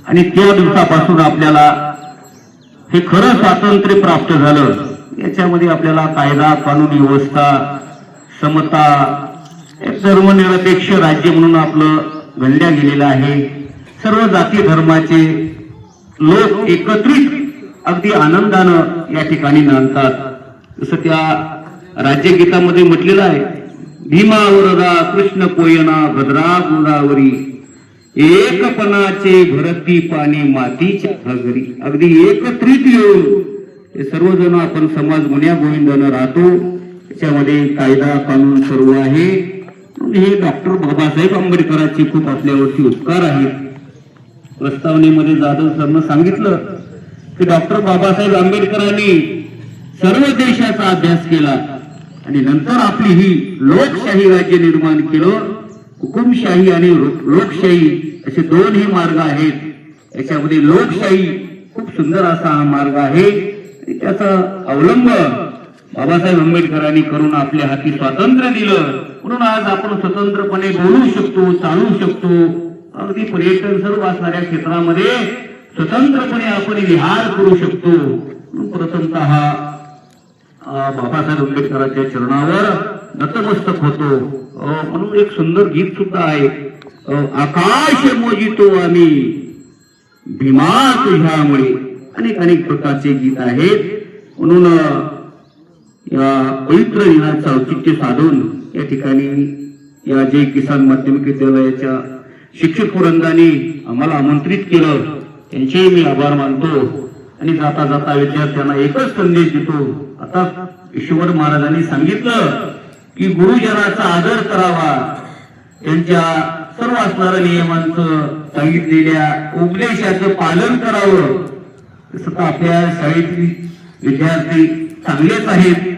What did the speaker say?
आणि त्या दिवसापासून आपल्याला हे खरं स्वातंत्र्य प्राप्त झालं. याच्यामध्ये आपल्याला कायदा कानून व्यवस्था समता एक धर्मनिरपेक्ष राज्य म्हणून आपलं गणल्या गेलेलं आहे. सर्व जाती धर्माचे लोक एकत्रित अगदी आनंदानं या ठिकाणी नांदतात. जसं त्या राज्यगीतामध्ये म्हटलेलं आहे, भीमा वरदा कृष्ण कोयना भद्रा गोदावरी एकपणाचे भरती पाणी मातीच्या घरी. अगदी एकत्रित येऊन हे सर्वजण आपण समाज गुण्या गोविंदानं राहतो. त्याच्यामध्ये कायदा कानून सर्व आहे. हे डॉक्टर बाबासाहेब आंबेडकरांचे खूप आपल्यावरती उपकार आहेत. प्रस्तावनेमध्ये जाधव सरनं सांगितलं की डॉक्टर बाबासाहेब आंबेडकरांनी सर्व देशाचा अभ्यास केला आणि नंतर आपली ही लोकशाही राज्य निर्माण केलं. हुकुमशाही आणि लोकशाही असे दोन हे मार्ग आहेत. याच्यामध्ये लोकशाही खूप सुंदर असा हा मार्ग आहे. त्याचा अवलंब बाबासाहेब आंबेडकरांनी करून आपल्या हाती स्वातंत्र्य दिलं. म्हणून आज आपण स्वतंत्रपणे बोलू शकतो, चालू शकतो. अगदी पर्यटन सर्व असणाऱ्या क्षेत्रामध्ये स्वतंत्रपणे आपण विहार करू शकतो. प्रथमतः बाबासाहेब आंबेडकरांच्या चरणावर नतमस्तक होतो. म्हणून एक सुंदर गीत सुद्धा आहे, आकाश मोजितो आम्ही भीमा तुझ्यामुळे. अनेक अनेक प्रकारचे गीत आहेत. म्हणून या पवित्र दिनाचं औचित्य साधून या ठिकाणी या जय किसान माध्यमिक विद्यालयाच्या शिक्षक वृंदांनी आम्हाला आमंत्रित केलं, त्यांचे मी आभार मानतो. आणि जाता जाता विद्यार्थ्यांना एकच संदेश देतो. आता ईश्वर महाराजांनी सांगितलं की गुरुजनाचा आदर करावा, त्यांच्या सर्व असणाऱ्या नियमांचं सांगितलेल्या उपदेशाचं पालन करावं. तसं आपल्या शाळेतील विद्यार्थी चांगलेच आहेत,